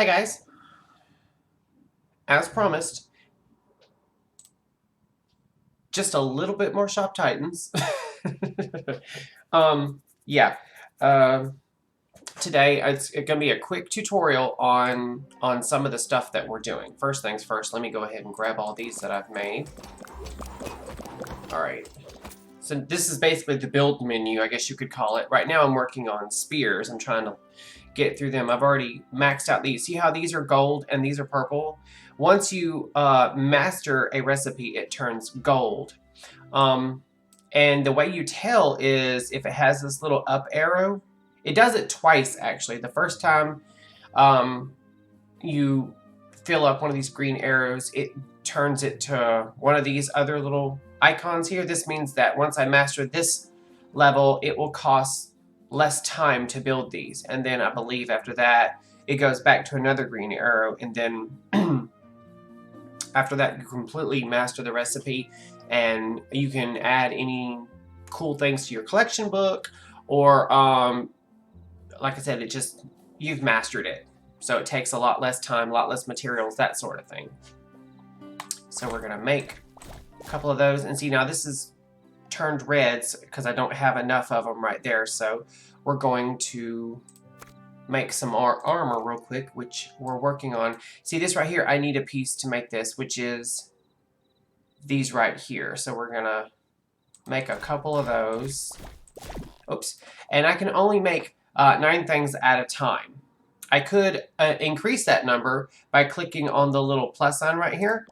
Hi guys, as promised, just a little bit more Shop Titans. Yeah. Um, Today it's going to be a quick tutorial on some of the stuff that we're doing. First things first, let me go ahead and grab all these that I've made. All right. So this is basically the build menu, I guess you could call it. Right now I'm working on spears. I'm trying to get through them. I've already maxed out these. See how these are gold and these are purple? Once you master a recipe, it turns gold. And the way you tell is if it has this little up arrow. It does it twice, actually. The first time you fill up one of these green arrows, it turns it to one of these other little icons here. This means that once I master this level, it will cost less time to build these. And then I believe after that, it goes back to another green arrow. And then after that, you completely master the recipe and you can add any cool things to your collection book or, like I said, you've mastered it. So it takes a lot less time, a lot less materials, that sort of thing. So we're going to make a couple of those. And see, now this is turned reds because I don't have enough of them right there. So we're going to make some armor real quick, which we're working on. See this right here, I need a piece to make this, which is these right here. So we're going to make a couple of those. Oops. And I can only make 9 things at a time. I could increase that number by clicking on the little plus sign right here,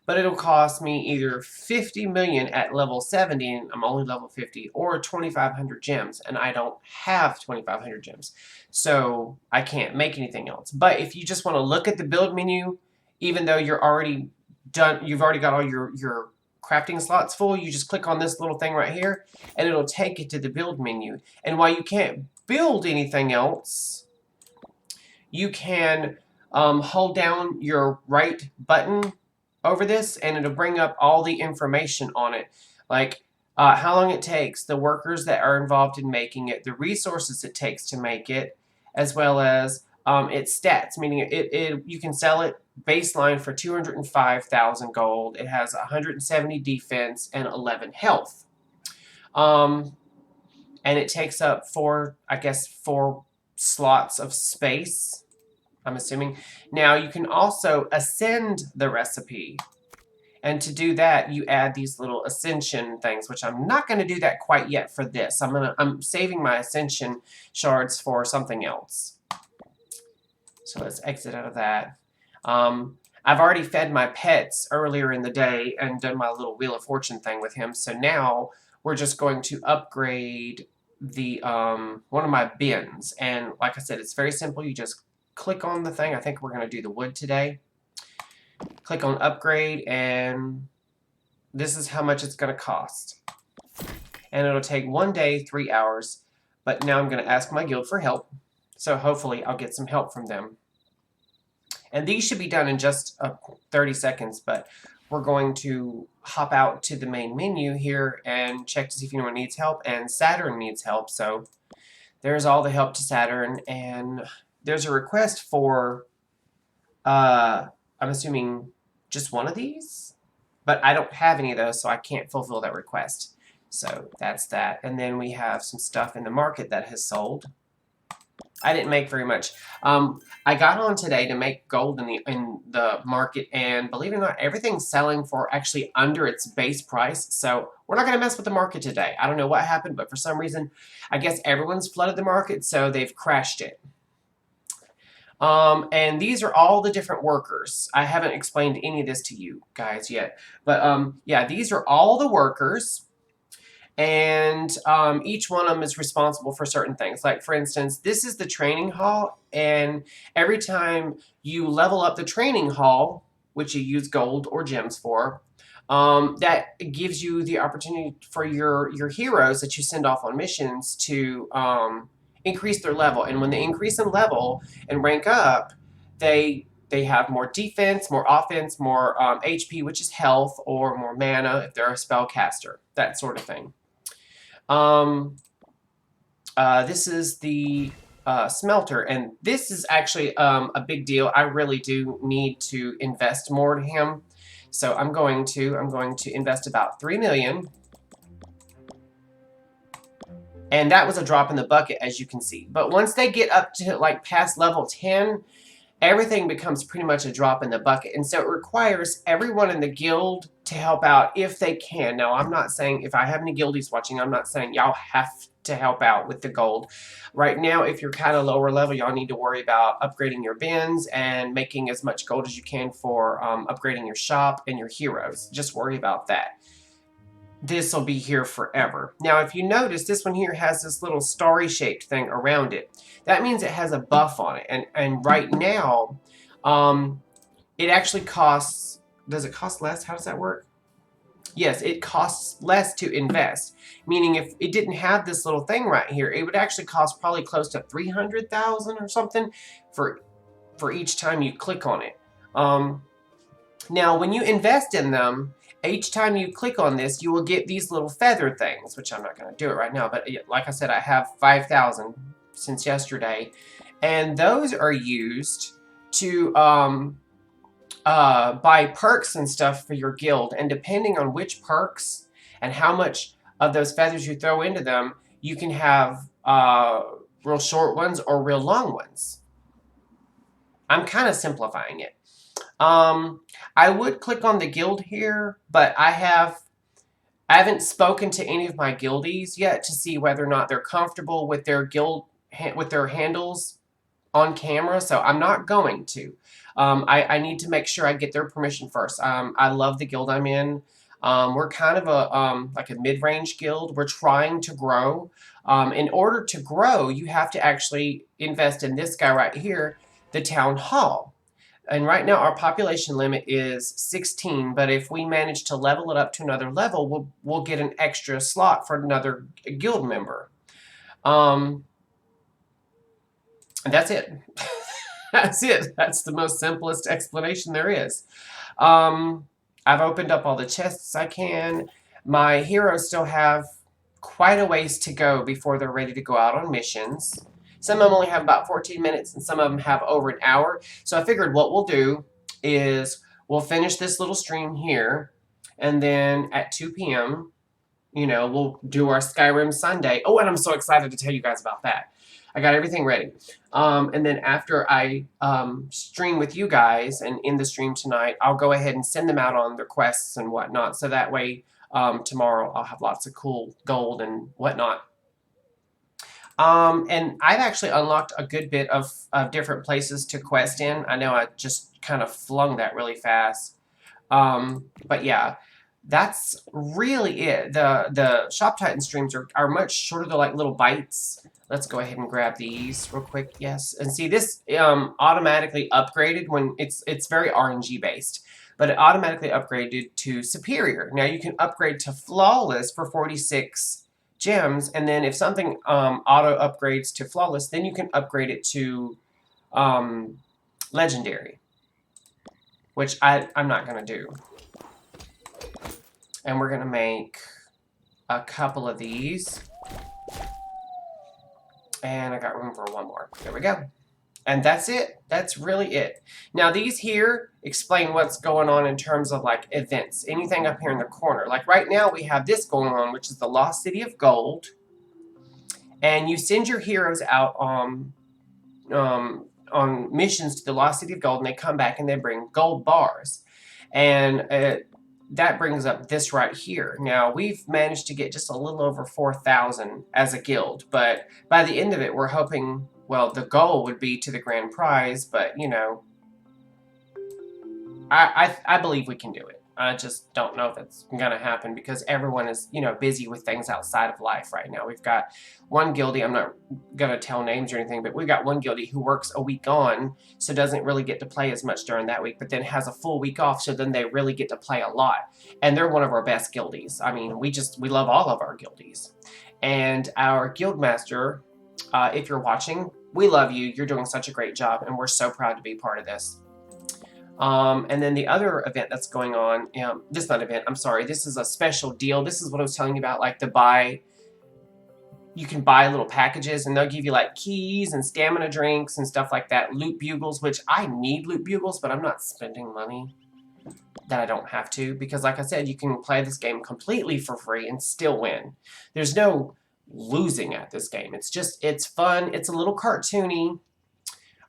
but it'll cost me either 50 million at level 70, and I'm only level 50, or 2,500 gems, and I don't have 2,500 gems, so I can't make anything else. But if you just want to look at the build menu, even though you're already done, you've already got all your crafting slots full, you just click on this little thing right here, and it'll take you to the build menu. And while you can't build anything else, you can hold down your right button over this, and it'll bring up all the information on it, like how long it takes, the workers that are involved in making it, the resources it takes to make it, as well as its stats, meaning you can sell it baseline for 205,000 gold. It has 170 defense and 11 health. And it takes up four slots of space, I'm assuming. Now you can also ascend the recipe. And to do that, you add these little ascension things, which I'm not going to do that quite yet for this. I'm saving my ascension shards for something else. So let's exit out of that. I've already fed my pets earlier in the day and done my little Wheel of Fortune thing with him. So now we're just going to upgrade the one of my bins. And like I said, it's very simple. You just click on the thing. I think we're going to do the wood today. Click on upgrade, and this is how much it's going to cost. And it'll take 1 day, 3 hours. But now I'm going to ask my guild for help. So hopefully I'll get some help from them. And these should be done in just 30 seconds, but we're going to hop out to the main menu here and check to see if anyone needs help. And Saturn needs help, so there's all the help to Saturn. And there's a request for, I'm assuming, just one of these? But I don't have any of those, so I can't fulfill that request. So that's that. And then we have some stuff in the market that has sold. I didn't make very much. I got on today to make gold in the market, and believe it or not, everything's selling for actually under its base price. So we're not going to mess with the market today. I don't know what happened, but for some reason, I guess everyone's flooded the market, so they've crashed it. And these are all the different workers. I haven't explained any of this to you guys yet, but yeah, these are all the workers. And each one of them is responsible for certain things. Like, for instance, this is the training hall, and every time you level up the training hall, which you use gold or gems for, that gives you the opportunity for your heroes that you send off on missions to increase their level. And when they increase in level and rank up, they have more defense, more offense, more HP, which is health, or more mana if they're a spellcaster, that sort of thing. This is the smelter, and this is actually a big deal. I really do need to invest more to him, so I'm going to invest about 3 million, and that was a drop in the bucket, as you can see. But once they get up to like past level 10, everything becomes pretty much a drop in the bucket. And so it requires everyone in the guild to help out if they can. Now, I'm not saying, if I have any guildies watching, I'm not saying y'all have to help out with the gold. Right now, if you're kind of lower level, y'all need to worry about upgrading your bins and making as much gold as you can for upgrading your shop and your heroes. Just worry about that. This will be here forever. Now, if you notice, this one here has this little starry shaped thing around it. That means it has a buff on it. And right now, it actually costs, does it cost less? How does that work? Yes, it costs less to invest. Meaning if it didn't have this little thing right here, it would actually cost probably close to 300,000 or something for each time you click on it. Now, when you invest in them, each time you click on this, you will get these little feather things, which I'm not going to do it right now. But like I said, I have 5,000 since yesterday. And those are used to buy perks and stuff for your guild. And depending on which perks and how much of those feathers you throw into them, you can have real short ones or real long ones. I'm kind of simplifying it. I would click on the guild here, but I haven't spoken to any of my guildies yet to see whether or not they're comfortable with their guild with their handles on camera, so I'm not going to. I need to make sure I get their permission first. I love the guild I'm in. We're kind of a like a mid-range guild. We're trying to grow. In order to grow, you have to actually invest in this guy right here, the town hall. And right now our population limit is 16, but if we manage to level it up to another level, we'll get an extra slot for another guild member. And that's it. That's it. That's the most simplest explanation there is. I've opened up all the chests I can. My heroes still have quite a ways to go before they're ready to go out on missions. Some of them only have about 14 minutes, and some of them have over an hour. So I figured what we'll do is we'll finish this little stream here, and then at 2 p.m., you know, we'll do our Skyrim Sunday. Oh, and I'm so excited to tell you guys about that. I got everything ready. And then after I stream with you guys and in the stream tonight, I'll go ahead and send them out on their quests and whatnot. So that way tomorrow I'll have lots of cool gold and whatnot. And I've actually unlocked a good bit of different places to quest in. I know I just kind of flung that really fast. But yeah, that's really it. The Shop Titan streams are much shorter. They're like little bites. Let's go ahead and grab these real quick. Yes, and see this automatically upgraded when it's very RNG based, but it automatically upgraded to Superior. Now you can upgrade to Flawless for 46 gems, and then if something auto upgrades to Flawless, then you can upgrade it to Legendary, which I'm not going to do. And we're going to make a couple of these. And I got room for one more. There we go. And that's it. That's really it. Now these here explain what's going on in terms of like events. Anything up here in the corner. Like right now we have this going on, which is the Lost City of Gold. And you send your heroes out on missions to the Lost City of Gold, and they come back and they bring gold bars. And that brings up this right here. Now, we've managed to get just a little over 4,000 as a guild, but by the end of it, we're hoping, well, the goal would be to the grand prize, but, you know, I believe we can do it. I just don't know if it's going to happen because everyone is, you know, busy with things outside of life right now. We've got one guildie, I'm not going to tell names or anything, but we've got one guildie who works a week on, so doesn't really get to play as much during that week, but then has a full week off, so then they really get to play a lot. And they're one of our best guildies. I mean, we love all of our guildies. And our guild master, if you're watching, we love you. You're doing such a great job, and we're so proud to be part of this. And then the other event that's going on, this is not an event, I'm sorry, this is a special deal. This is what I was telling you about, like the buy you can buy little packages, and they'll give you like keys and stamina drinks and stuff like that. Loot bugles, which I need loot bugles, but I'm not spending money that I don't have to, because like I said, you can play this game completely for free and still win. There's no losing at this game. It's fun. It's a little cartoony.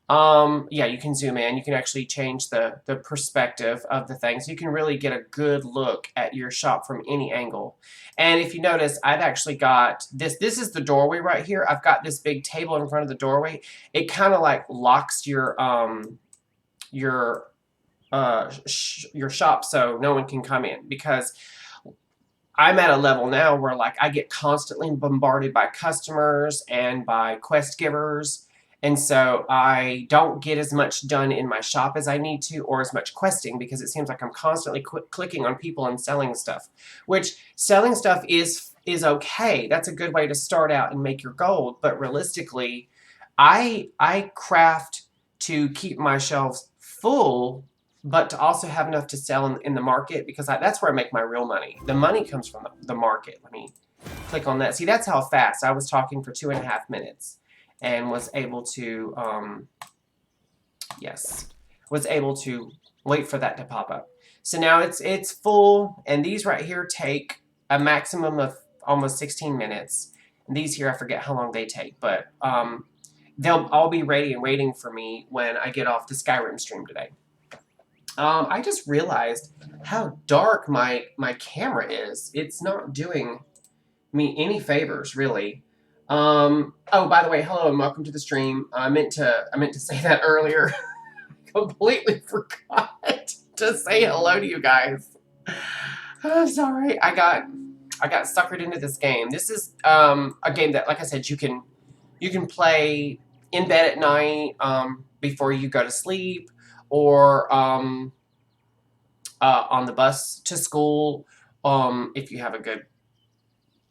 Yeah, you can zoom in. You can actually change the perspective of the thing, so you can really get a good look at your shop from any angle. And if you notice, I've actually got this. This is the doorway right here. I've got this big table in front of the doorway. It kind of like locks your your shop so no one can come in, because I'm at a level now where like I get constantly bombarded by customers and by quest givers, and so I don't get as much done in my shop as I need to, or as much questing, because it seems like I'm constantly clicking on people and selling stuff. Which selling stuff is okay. That's a good way to start out and make your gold, but realistically, I craft to keep my shelves full, but to also have enough to sell in the market, because that's where I make my real money. The money comes from the market. Let me click on that. See, that's how fast I was talking for 2.5 minutes and was able to, was able to wait for that to pop up. So now it's full, and these right here take a maximum of almost 16 minutes. And these here, I forget how long they take, but they'll all be ready and waiting for me when I get off the Skyrim stream today. I just realized how dark my camera is. It's not doing me any favors, really. Oh, by the way, hello and welcome to the stream. I meant to say that earlier. Completely forgot to say hello to you guys. I'm sorry. I got suckered into this game. This is a game that, like I said, you can play in bed at night, before you go to sleep, or on the bus to school, if you have a good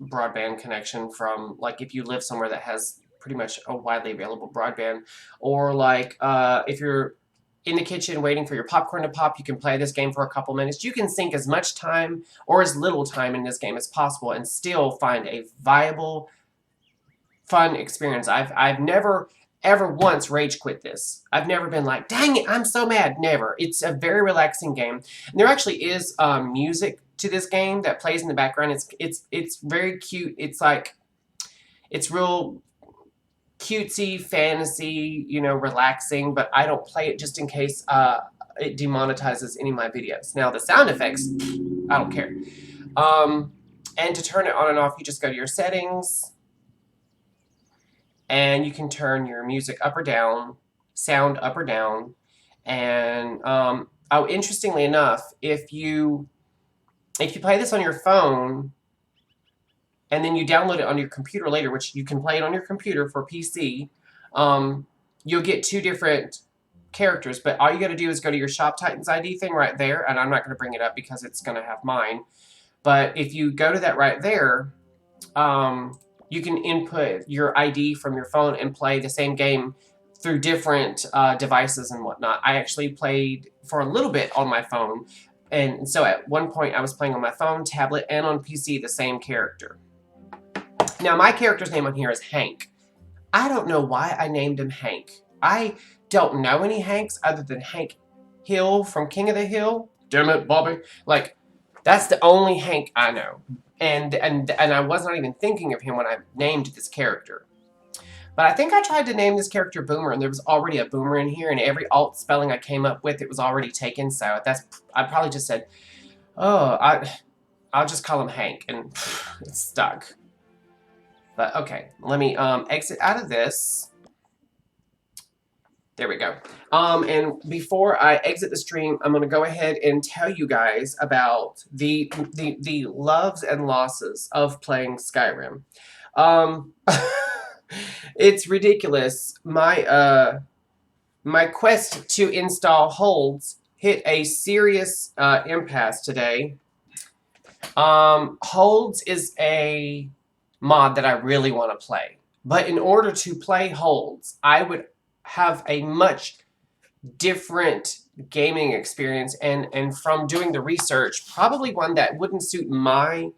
broadband connection from, like, if you live somewhere that has pretty much a widely available broadband, or like if you're in the kitchen waiting for your popcorn to pop, you can play this game for a couple minutes. You can sink as much time or as little time in this game as possible and still find a viable, fun experience. I've never ever once rage quit this. I've never been like, dang it, I'm so mad. Never. It's a very relaxing game. And there actually is music to this game that plays in the background. It's very cute. It's like, it's real cutesy, fantasy, you know, relaxing, but I don't play it just in case it demonetizes any of my videos. Now the sound effects, I don't care. And to turn it on and off, you just go to your settings, and you can turn your music up or down, sound up or down. And oh, interestingly enough, if you play this on your phone and then you download it on your computer later, which you can play it on your computer for PC, you'll get 2 different characters. But all you got to do is go to your Shop Titans ID thing right there, and I'm not going to bring it up because it's going to have mine. But if you go to that right there, you can input your ID from your phone and play the same game through different devices and whatnot. I actually played for a little bit on my phone, and so at one point I was playing on my phone, tablet, and on PC the same character. Now my character's name on here is Hank. I don't know why I named him Hank. I don't know any Hanks other than Hank Hill from King of the Hill. Damn it, Bobby. Like, that's the only Hank I know. And I was not even thinking of him when I named this character. But I think I tried to name this character Boomer, and there was already a Boomer in here, and every alt spelling I came up with, it was already taken. So I probably just said, oh, I'll just call him Hank, and it's stuck. But okay, let me exit out of this. There we go. And before I exit the stream, I'm going to go ahead and tell you guys about the loves and losses of playing Skyrim. It's ridiculous. My quest to install Holds hit a serious impasse today. Holds is a mod that I really want to play. But in order to play Holds, I would have a much different gaming experience, and from doing the research, probably one that wouldn't suit my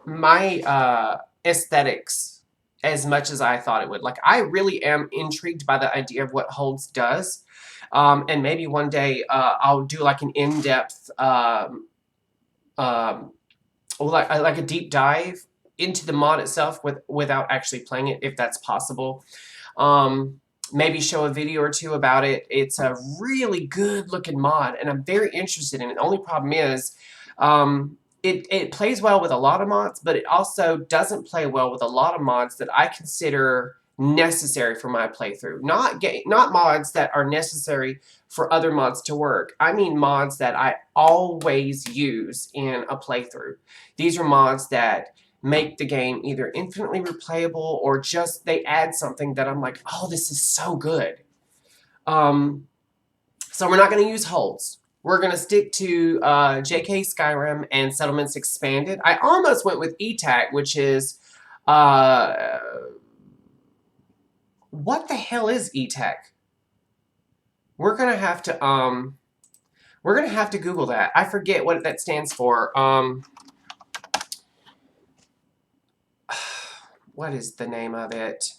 my aesthetics as much as I thought it would. Like, I really am intrigued by the idea of what Holds does. And maybe one day I'll do like an in-depth, um, like a deep dive into the mod itself without actually playing it, if that's possible. Maybe show a video or two about it. It's a really good looking mod, and I'm very interested in it. The only problem is, it plays well with a lot of mods, but it also doesn't play well with a lot of mods that I consider necessary for my playthrough. Not mods that are necessary for other mods to work. I mean mods that I always use in a playthrough. These are mods that make the game either infinitely replayable or just they add something that I'm like, oh, this is so good. So we're not going to use holds. We're going to stick to JK Skyrim and Settlements Expanded. I almost went with ETAC, which is... what the hell is ETAC? We're going to have to... we're going to have to Google that. I forget what that stands for. What is the name of it?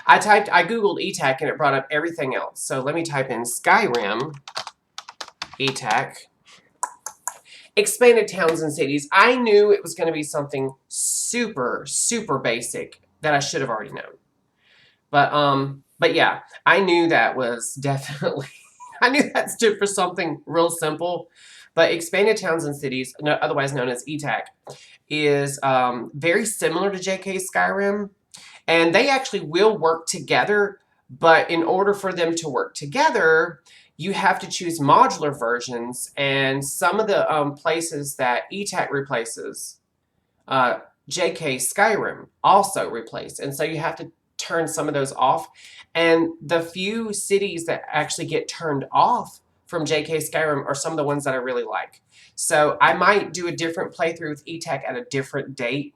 I Googled ETAC and it brought up everything else. So let me type in Skyrim ETAC. Expanded towns and cities. I knew it was going to be something super, super basic that I should have already known. But yeah, I knew that was definitely, I knew that stood for something real simple. But expanded towns and cities, otherwise known as ETAC, is very similar to JK Skyrim. And they actually will work together, but in order for them to work together, you have to choose modular versions. And some of the places that ETAC replaces, JK Skyrim also replace. And so you have to turn some of those off. And the few cities that actually get turned off from JK Skyrim are some of the ones that I really like. So I might do a different playthrough with ETAC at a different date.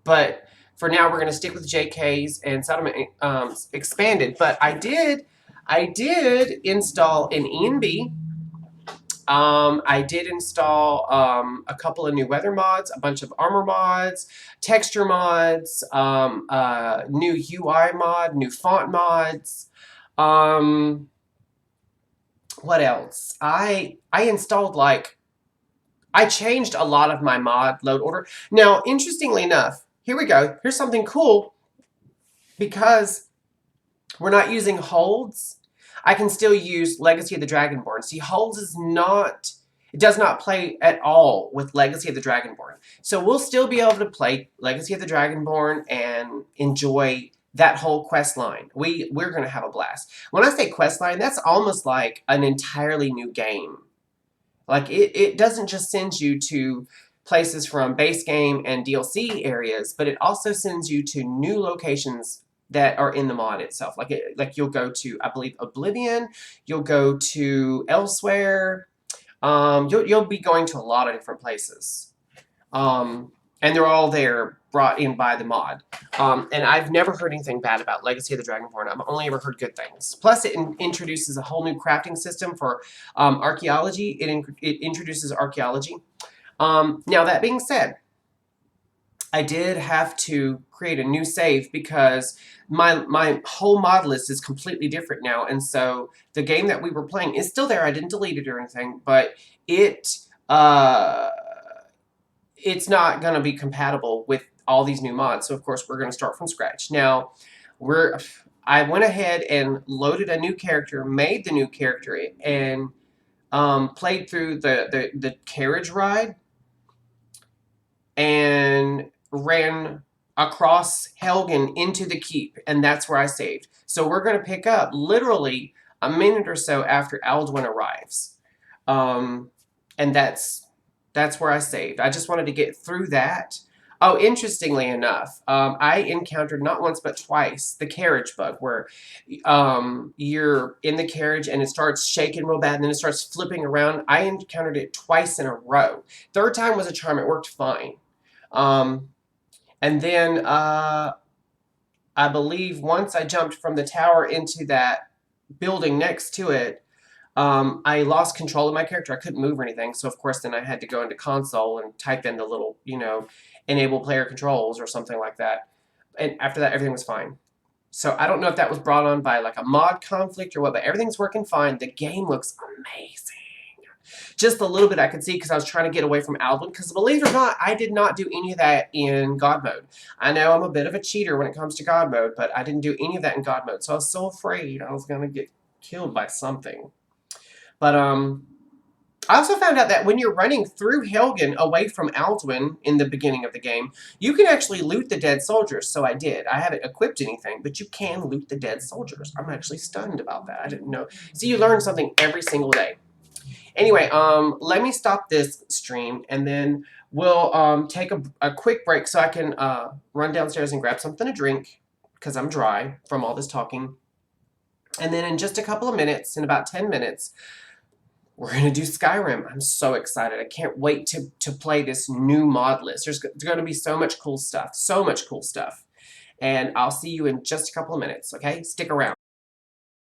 But for now, we're going to stick with JK's and Settlement Expanded. But I did install an ENB. I did install a couple of new weather mods, a bunch of armor mods, texture mods, new UI mod, new font mods. What else? I installed I changed a lot of my mod load order. Now, interestingly enough, here we go. Here's something cool. Because we're not using holds, I can still use Legacy of the Dragonborn. See, holds is not, it does not play at all with Legacy of the Dragonborn. So we'll still be able to play Legacy of the Dragonborn and enjoy that whole quest line. We're going to have a blast. When I say quest line, that's almost like an entirely new game. Like, it doesn't just send you to places from base game and DLC areas, but it also sends you to new locations that are in the mod itself. Like you'll go to, I believe, Oblivion. You'll go to Elsewhere. You'll be going to a lot of different places. And they're all there brought in by the mod. And I've never heard anything bad about Legacy of the Dragonborn. I've only ever heard good things. Plus, it introduces a whole new crafting system for archaeology. It introduces archaeology. Now, that being said, I did have to create a new save because my whole mod list is completely different now. And so the game that we were playing is still there. I didn't delete it or anything, but it's not going to be compatible with all these new mods. So, of course, we're going to start from scratch. Now, I went ahead and loaded a new character, made the new character, and played through the carriage ride and ran across Helgen into the keep, and that's where I saved. So we're going to pick up literally a minute or so after Alduin arrives. And that's where I saved. I just wanted to get through that. Oh, interestingly enough, I encountered not once but twice the carriage bug, where you're in the carriage and it starts shaking real bad and then it starts flipping around. I encountered it twice in a row. Third time was a charm. It worked fine. And then I believe once I jumped from the tower into that building next to it, I lost control of my character. I couldn't move or anything. So, of course, then I had to go into console and type in the little, enable player controls or something like that. And after that, everything was fine. So I don't know if that was brought on by like a mod conflict or what, but everything's working fine. The game looks amazing. Just a little bit I could see because I was trying to get away from Alduin. Because believe it or not, I did not do any of that in God mode. I know I'm a bit of a cheater when it comes to God mode, but I didn't do any of that in God mode. So I was so afraid I was going to get killed by something. But I also found out that when you're running through Helgen away from Alduin in the beginning of the game, you can actually loot the dead soldiers. So I did. I haven't equipped anything, but you can loot the dead soldiers. I'm actually stunned about that. I didn't know. See, you learn something every single day. Anyway, let me stop this stream, and then we'll take a quick break so I can run downstairs and grab something to drink because I'm dry from all this talking. And then in just a couple of minutes, in about 10 minutes, we're going to do Skyrim. I'm so excited. I can't wait to play this new mod list. There's going to be so much cool stuff. So much cool stuff. And I'll see you in just a couple of minutes, okay? Stick around.